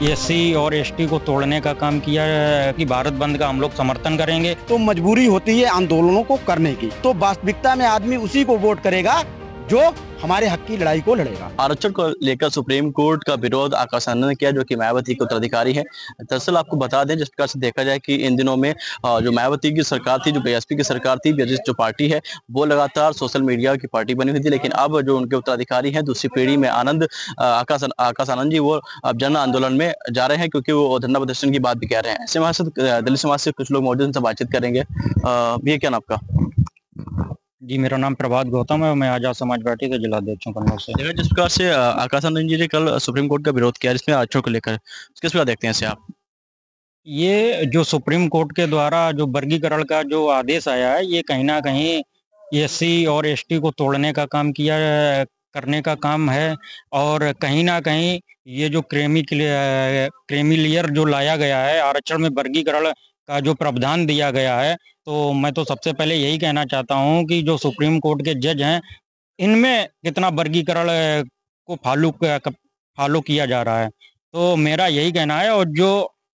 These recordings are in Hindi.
एससी और एसटी को तोड़ने का काम किया कि भारत बंद का हम लोग समर्थन करेंगे। तो मजबूरी होती है आंदोलनों को करने की, तो वास्तविकता में आदमी उसी को वोट करेगा जो हमारे हक की लड़ाई को लड़ेगा। आरक्षण को लेकर सुप्रीम कोर्ट का विरोध आकाश आनंद ने किया, जो कि मायावती के उत्तराधिकारी है। दरअसल आपको बता दें, जिस प्रकार से देखा जाए कि इन दिनों में जो मायावती की सरकार थी, जो बीएसपी की सरकार थी, जो पार्टी है वो लगातार सोशल मीडिया की पार्टी बनी हुई थी। लेकिन अब जो उनके उत्तराधिकारी हैं दूसरी पीढ़ी में आकाश आनंद जी, वो अब जन आंदोलन में जा रहे हैं, क्योंकि वो धरना प्रदर्शन की बात भी कह रहे हैं। ऐसे हमारे साथ दलित समाज से कुछ लोग मौजूद हैं, उनसे बातचीत करेंगे। ये क्या नाम आपका? जी, मेरा नाम प्रभात गौतम है, मैं आजाद समाज पार्टी के जिलाध्यक्ष हूँ कन्नौज से। जिस प्रकार से आकाश आनंद जी ने कल सुप्रीम कोर्ट का विरोध किया जिसमें आरक्षण को लेकर, किस प्रकार देखते हैं इसे आप? ये जो सुप्रीम कोर्ट के द्वारा जो वर्गीकरण का जो आदेश आया है, ये कहीं ना कहीं एससी और एसटी को तोड़ने का काम किया करने का काम है। और कहीं ना कहीं ये जो क्रेमी लेयर जो लाया गया है, आरक्षण में वर्गीकरण का जो प्रावधान दिया गया है, तो मैं तो सबसे पहले यही कहना चाहता हूँ कि जो सुप्रीम कोर्ट के जज हैं, इनमें कितना वर्गीकरण को फॉलो किया जा रहा है। तो मेरा यही कहना है। और जो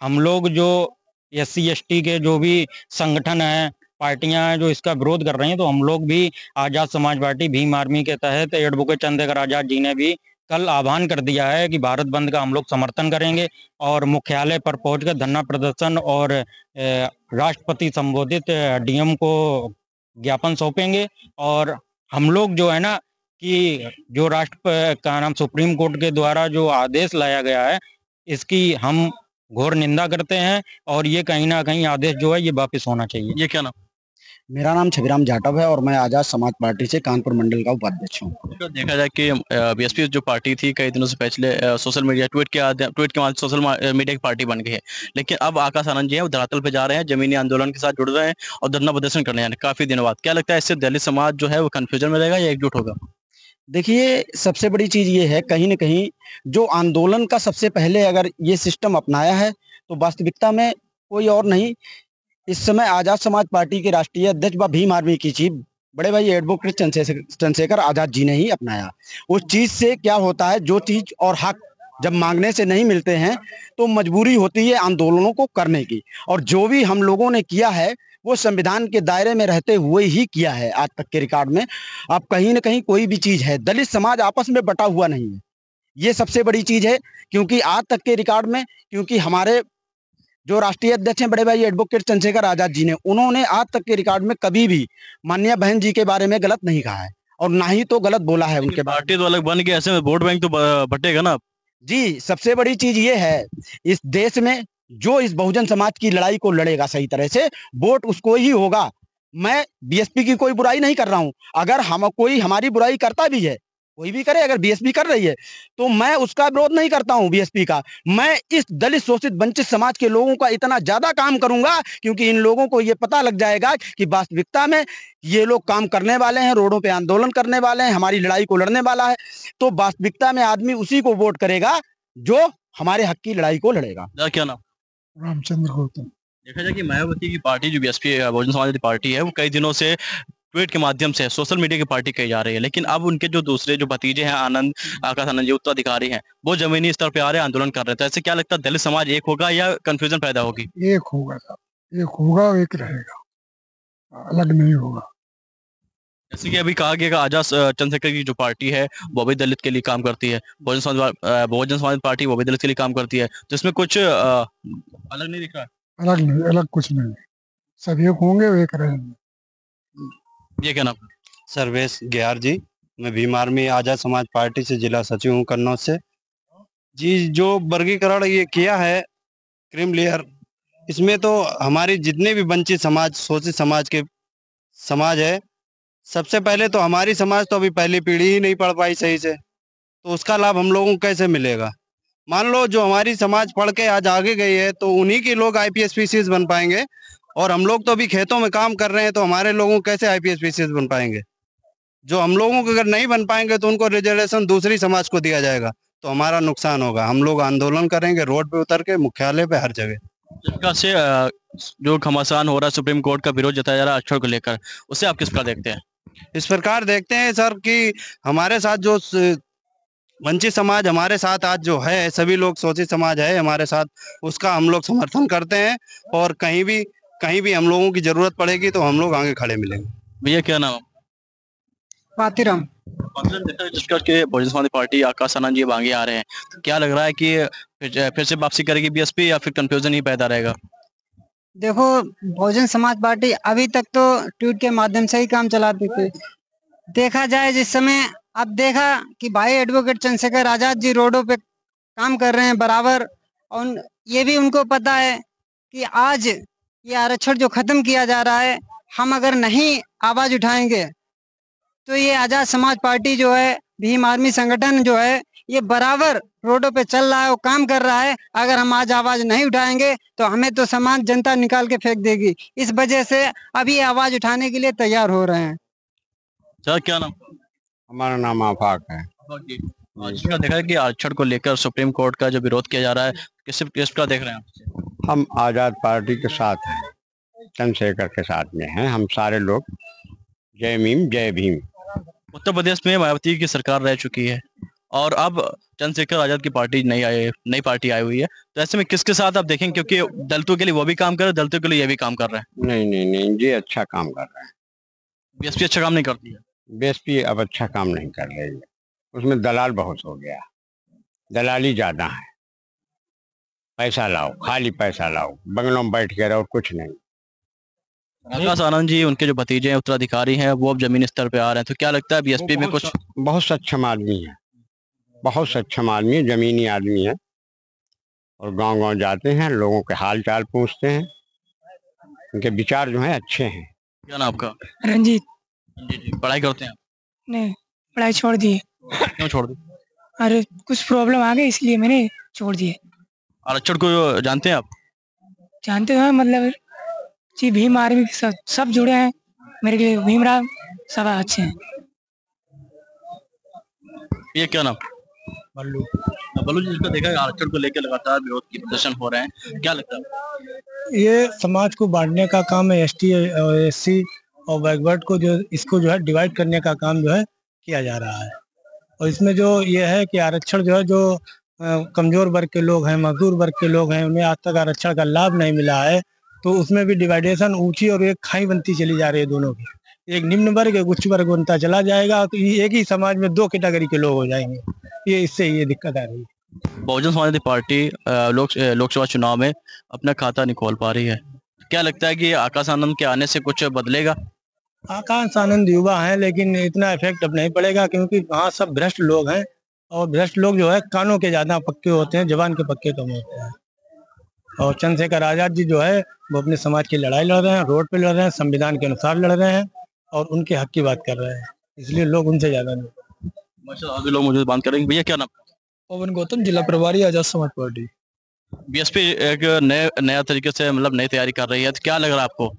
हम लोग जो एससी एसटी के जो भी संगठन हैं, पार्टियां हैं, जो इसका विरोध कर रही हैं, तो हम लोग भी आजाद समाज पार्टी भीम आर्मी के तहत एडवोकेट चंद्रशेखर आजाद जी ने भी कल आह्वान कर दिया है कि भारत बंद का हम लोग समर्थन करेंगे और मुख्यालय पर पहुंचकर धरना प्रदर्शन और राष्ट्रपति संबोधित डीएम को ज्ञापन सौंपेंगे। और हम लोग जो है ना कि जो राष्ट्र का नाम सुप्रीम कोर्ट के द्वारा जो आदेश लाया गया है, इसकी हम घोर निंदा करते हैं। और ये कहीं ना कहीं आदेश जो है ये वापस होना चाहिए। ये क्या नाम? मेरा नाम छबिराम जाटव है और मैं आजाद समाज पार्टी से कानपुर मंडल का उपाध्यक्ष हूँ। तो देखा जाए कि बीएसपी जो पार्टी थी कई दिनों से पहले सोशल मीडिया ट्वीट के माध्यम सोशल मीडिया की पार्टी बन गई है। लेकिन अब आकाश आनंद जी है वो धरातल पे जा रहे हैं, जमीनी आंदोलन के साथ जुड़ रहे हैं और धरना प्रदर्शन करने हैं काफी दिनों बाद। क्या लगता है, इससे दलित समाज जो है वो कंफ्यूजन में रहेगा या एकजुट होगा? देखिए, सबसे बड़ी चीज ये है, कहीं न कहीं जो आंदोलन का सबसे पहले अगर ये सिस्टम अपनाया है, तो वास्तविकता में कोई और नहीं, इस समय आजाद समाज पार्टी के राष्ट्रीय अध्यक्ष व भीम आर्मी की चीफ बड़े भाई एडवोकेट चंद्रशेखर आजाद जी ने ही अपनाया। उस चीज से क्या होता है, जो चीज और हक जब मांगने से नहीं मिलते हैं, तो मजबूरी होती है आंदोलनों को करने की। और जो भी हम लोगों ने किया है, वो संविधान के दायरे में रहते हुए ही किया है आज तक के रिकॉर्ड में। अब कहीं न कहीं कोई भी चीज है, दलित समाज आपस में बटा हुआ नहीं है, ये सबसे बड़ी चीज है। क्योंकि आज तक के रिकॉर्ड में, क्योंकि हमारे जो राष्ट्रीय अध्यक्ष हैं बड़े भाई एडवोकेट चंद्रशेखर आजाद जी ने, उन्होंने आज तक के रिकॉर्ड में कभी भी माननीय बहन जी के बारे में गलत नहीं कहा है और ना ही तो गलत बोला है उनके बारे पार्टी तो अलग बन गई, ऐसे में वोट बैंक तो बटेगा ना। जी, सबसे बड़ी चीज ये है, इस देश में जो इस बहुजन समाज की लड़ाई को लड़ेगा सही तरह से, वोट उसको ही होगा। मैं बीएसपी की कोई बुराई नहीं कर रहा हूँ, अगर हम कोई हमारी बुराई करता भी है, कोई भी करे, अगर बीएसपी कर रही है, तो मैं उसका विरोध नहीं करता हूँ बीएसपी का। मैं इस दलित शोषित वंचित समाज के लोगों का इतना ज्यादा काम करूंगा, क्योंकि इन लोगों को ये पता लग जाएगा कि वास्तविकता में ये लोग काम करने वाले हैं, रोडों पे आंदोलन करने वाले हैं, हमारी लड़ाई को लड़ने वाला है। तो वास्तविकता में आदमी उसी को वोट करेगा जो हमारे हक की लड़ाई को लड़ेगा। क्या नाम? रामचंद्र गौतम। देखा जाए कि मायावती की पार्टी जो बीएसपी बहुजन समाज पार्टी है वो कई दिनों से ट्वीट के माध्यम से सोशल मीडिया की पार्टी कही जा रही है। लेकिन अब उनके जो दूसरे जो भतीजे हैं आकाश आनंद जी उत्तराधिकारी हैं, वो जमीनी स्तर पे आ रहे हैं, आंदोलन कर रहे हैं। तो ऐसे क्या लगता है, दलित समाज एक होगा या कंफ्यूजन पैदा होगी? एक होगा साहब, एक होगा और एक रहेगा, अलग नहीं होगा। जैसे कि अभी कहा गया कि आजाद चंद्रशेखर की जो पार्टी है वो भी दलित के लिए काम करती है, बहुजन समाज पार्टी वो भी दलित के लिए काम करती है, तो इसमें कुछ अलग नहीं दिख रहा? अलग नहीं, अलग कुछ नहीं, सब एक होंगे और एक रहेंगे। ये क्या नाम? सर्वेश ग्यार जी, मैं भीम आर्मी आजाद समाज पार्टी से जिला सचिव हूँ कन्नौज से। जी, जो वर्गीकरण ये किया है क्रीम लेयर, इसमें तो हमारी जितने भी वंचित समाज, शोषित समाज के समाज है, सबसे पहले तो हमारी समाज तो अभी पहली पीढ़ी ही नहीं पढ़ पाई सही से, तो उसका लाभ हम लोगों को कैसे मिलेगा? मान लो जो हमारी समाज पढ़ के आज आगे गई है, तो उन्हीं के लोग आईपीएस पीसीएस बन पाएंगे, और हम लोग तो अभी खेतों में काम कर रहे हैं, तो हमारे लोगों को कैसे आईपीएस पीसीएस बन पाएंगे? जो हम लोगों को अगर नहीं बन पाएंगे तो उनको रिजर्वेशन दूसरी समाज को दिया जाएगा, तो हमारा नुकसान होगा। हम लोग आंदोलन करेंगे रोड पे उतर के, मुख्यालय पे, हर जगह। जिस प्रकार से जो घमासान हो रहा है, सुप्रीम कोर्ट का विरोध जताया जा रहा है आरक्षण को लेकर, उसे आप किस प्रकार देखते हैं? इस प्रकार देखते हैं सर कि हमारे साथ जो वंचित समाज हमारे साथ आज जो है, सभी लोग शोषित समाज है हमारे साथ, उसका हम लोग समर्थन करते हैं। और कहीं भी हम लोगों की जरूरत पड़ेगी तो हम लोग आगे खड़े मिलेंगे। भैया क्या नाम? पातीराम। जिसका के बहुजन समाज पार्टी आकाश आनंद जी अब आगे आ रहे हैं, तो क्या लग रहा है कि फिर से वापसी करेगी बीएसपी या फिर कंफ्यूजन ही पैदा रहेगा? देखो, बहुजन समाज पार्टी अभी तक तो ट्वीट के माध्यम से ही काम चलाती थी। देखा जाए जिस समय अब देखा कि भाई एडवोकेट चंद्रशेखर आजाद जी रोडों पे काम कर रहे हैं बराबर, और ये भी उनको पता है कि आज ये आरक्षण जो खत्म किया जा रहा है, हम अगर नहीं आवाज उठाएंगे तो ये आजाद समाज पार्टी जो है, भीम आर्मी संगठन जो है, ये बराबर रोडों पे चल रहा है और काम कर रहा है। अगर हम आज आवाज नहीं उठाएंगे तो हमें तो समाज जनता निकाल के फेंक देगी। इस वजह से अभी आवाज उठाने के लिए तैयार हो रहे हैं। सर क्या नाम? हमारा नाम आफाक है। जिसका देखा है कि आरक्षण को लेकर सुप्रीम कोर्ट का जो विरोध किया जा रहा है, किस का देख रहे हैं आप? हम आजाद पार्टी के साथ हैं, चंद्रशेखर के साथ में हैं हम सारे लोग। जय भीम जय भीम। उत्तर प्रदेश में मायावती की सरकार रह चुकी है और अब चंद्रशेखर आजाद की पार्टी नई पार्टी आई हुई है, तो ऐसे में किसके साथ आप देखेंगे? क्योंकि दलितों के लिए वो भी काम कर रहे हैं, दलितों के लिए ये भी काम कर रहे हैं। नहीं, ये अच्छा काम कर रहे हैं। बीएसपी अच्छा काम नहीं करती है? बीएसपी अब अच्छा काम नहीं कर रही है, उसमें दलाल बहुत हो गया, दलाली ज्यादा है। पैसा लाओ, खाली पैसा लाओ, बंगलों में बैठ के रहो, कुछ नहीं। आकाश आनंद जी, उनके जो भतीजे हैं, उत्तराधिकारी हैं, वो अब जमीनी स्तर पे आ रहे हैं, तो क्या लगता है बीएसपी में कुछ? बहुत सक्षम आदमी है, बहुत सक्षम आदमी है, जमीनी आदमी है, और गांव-गांव जाते हैं, लोगों के हाल चाल पूछते हैं, उनके विचार जो हैं अच्छे हैं। क्या नाम आपका? रंजीत। जी, पढ़ाई करते हैं आप? नहीं, पढ़ाई छोड़ दी। क्यों छोड़ दी? अरे कुछ प्रॉब्लम आ गई इसलिए मैंने छोड़ दिए। आरक्षण को जानते हैं आप? जानते हो, मतलब जी भीम आर्मी के साथ सब जुड़े हैं, मेरे लिए भीमराव सब अच्छे हैं। ये क्या नाम? बल्लू। बल्लू जी, जिसका देखा है आरक्षण को लेकर लगातार विरोध की प्रदर्शन हो रहे हैं, क्या लगता है? ये समाज को बांटने का काम है, एसटी और एससी और बैकवर्ड को जो इसको जो है डिवाइड करने का काम जो है किया जा रहा है। और इसमें जो ये है कि आरक्षण जो है, जो कमजोर वर्ग के लोग हैं, मजदूर वर्ग के लोग हैं, उन्हें आज तक आरक्षण का लाभ नहीं मिला है, तो उसमें भी डिवाइडेशन ऊंची और एक खाई बनती चली जा रही है दोनों की। एक निम्न वर्ग एक उच्च वर्ग बनता चला जाएगा, तो एक ही समाज में दो कैटेगरी के लोग हो जाएंगे। ये इससे ये दिक्कत आ रही है। बहुजन समाज पार्टी लोकसभा चुनाव में अपना खाता नहीं खोल पा रही है, क्या लगता है कि आकाश आनंद के आने से कुछ बदलेगा? आकाश आनंद युवा हैं, लेकिन इतना इफेक्ट अब नहीं पड़ेगा, क्योंकि वहाँ सब भ्रष्ट लोग हैं, और भ्रष्ट लोग जो है कानों के ज्यादा पक्के होते हैं, जवान के पक्के कम होते हैं। और चंद्रशेखर आजाद जी जो है वो अपने समाज की लड़ाई लड़ रहे हैं, रोड पे लड़ रहे हैं, संविधान के अनुसार लड़ रहे हैं और उनके हक की बात कर रहे हैं, इसलिए लोग उनसे ज्यादा नहीं। माशाल्लाह, अभी लोग मुझे बात करेंगे। भैया क्या नाम? पवन गौतम, जिला प्रभारी आजाद समाज पार्टी। बीएसपी एक नया तरीके से मतलब नई तैयारी कर रही है, तो क्या लग रहा है आपको?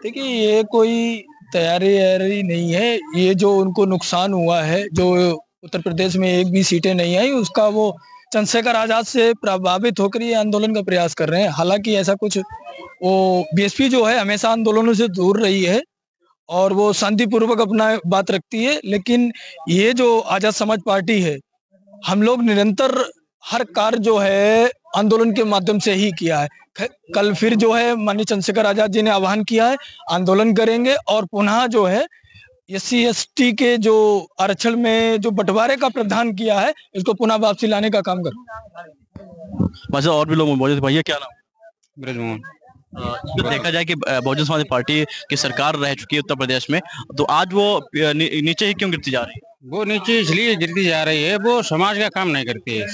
देखिए, ये कोई तैयारी नहीं है, ये जो उनको नुकसान हुआ है, जो उत्तर प्रदेश में एक भी सीटें नहीं आई, उसका वो चंद्रशेखर आजाद से प्रभावित होकर ये आंदोलन का प्रयास कर रहे हैं। हालांकि ऐसा कुछ, वो बीएसपी जो है हमेशा आंदोलनों से दूर रही है और वो शांतिपूर्वक अपना बात रखती है, लेकिन ये जो आजाद समाज पार्टी है, हम लोग निरंतर हर कार्य जो है आंदोलन के माध्यम से ही किया है। कल फिर जो है माननीय चंद्रशेखर आजाद जी ने आह्वान किया है, आंदोलन करेंगे और पुनः जो है एससी एसटी के जो आरक्षण में जो बंटवारे का प्रावधान किया है, इसको पुनः वापसी लाने का काम करें। और भी लोग मौजूद हैं। भैया क्या नाम? ब्रजमोहन। देखा जाए कि बहुजन समाज पार्टी की सरकार रह चुकी है उत्तर प्रदेश में, तो आज वो नीचे ही क्यों गिरती जा रही है? वो नीचे इसलिए गिरती जा रही है, वो समाज का काम नहीं करती है।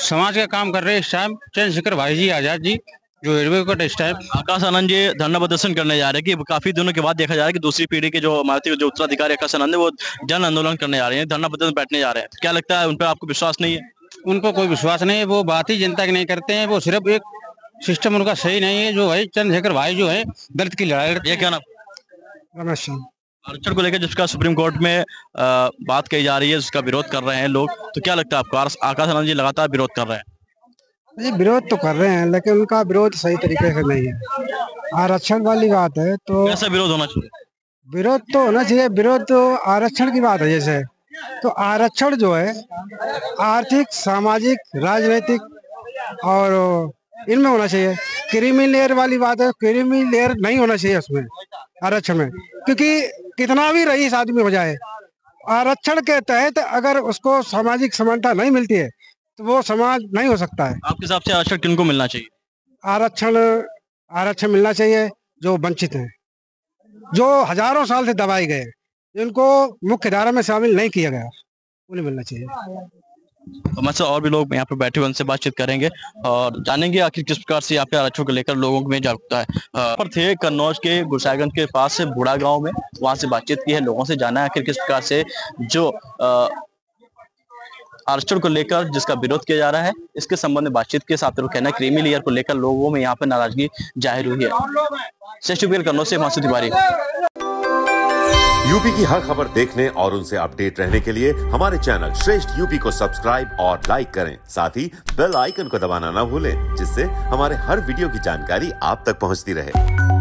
समाज का काम कर रहे हैं इस टाइम चंद्रशेखर भाई जी आजाद जी, जो एडवोकेट इस टाइम। आकाश आनंद जी धरना प्रदर्शन करने जा रहे हैं कि काफी दिनों के बाद देखा जा रहा है कि दूसरी पीढ़ी के जो मायावती जो उत्तराधिकारी आकाश आनंद है, वो जन आंदोलन करने जा रहे हैं, धरना प्रदर्शन बैठने जा रहे हैं, क्या लगता है उन पर आपको विश्वास नहीं है? उनको कोई विश्वास नहीं है, वो बात ही जनता की नहीं करते हैं, वो सिर्फ एक सिस्टम उनका सही नहीं है। जो भाई चंद्रशेखर भाई जो है दलित की लड़ाई लड़ते। ये क्या नाम? रमेश सिंह। आरक्षण को लेकर जिसका सुप्रीम कोर्ट में बात कही जा रही है, जिसका विरोध कर रहे हैं लोग, तो क्या लगता है आपको? आकाश आनंद जी लगातार विरोध कर रहे हैं। जी, विरोध तो कर रहे हैं, लेकिन उनका विरोध सही तरीके से नहीं है। आरक्षण वाली बात है तो कैसा विरोध होना चाहिए? विरोध तो होना चाहिए। विरोध तो आरक्षण की बात है, जैसे तो आरक्षण जो है आर्थिक, सामाजिक, राजनीतिक और इनमें होना चाहिए। क्रीमी लेयर वाली बात है, क्रीमी लेयर नहीं होना चाहिए उसमें आरक्षण में, क्योंकि कितना भी रईस आदमी हो जाए, आरक्षण के तहत अगर उसको सामाजिक समानता नहीं मिलती है तो वो समाज नहीं हो सकता है। आपके हिसाब से आरक्षण किनको मिलना चाहिए? आरक्षण मिलना चाहिए जो वंचित हैं, जो हजारों साल से दबाए गए, जिनको मुख्य धारा में शामिल नहीं किया गया, उन्हें मिलना चाहिए। मतलब और भी लोग यहाँ पे बैठे हुए उनसे बातचीत करेंगे और जानेंगे आखिर किस प्रकार से यहाँ पे आरक्षण को लेकर लोगों में जागरूकता है। पर थे कन्नौज के गुरसाईगंज के पास से बूढ़ा गांव में, वहां से बातचीत की है, लोगों से जाना है आखिर किस प्रकार से जो आरक्षण को लेकर जिसका विरोध किया जा रहा है, इसके संबंध में बातचीत के साथ कहना है क्रीमी लेयर को लेकर लोगों में यहाँ पे नाराजगी जाहिर हुई है। श्रेष्ठ कन्नौज से हिमांशु तिवारी। यूपी की हर खबर देखने और उनसे अपडेट रहने के लिए हमारे चैनल श्रेष्ठ यूपी को सब्सक्राइब और लाइक करें। साथ ही बेल आइकन को दबाना ना भूलें, जिससे हमारे हर वीडियो की जानकारी आप तक पहुंचती रहे।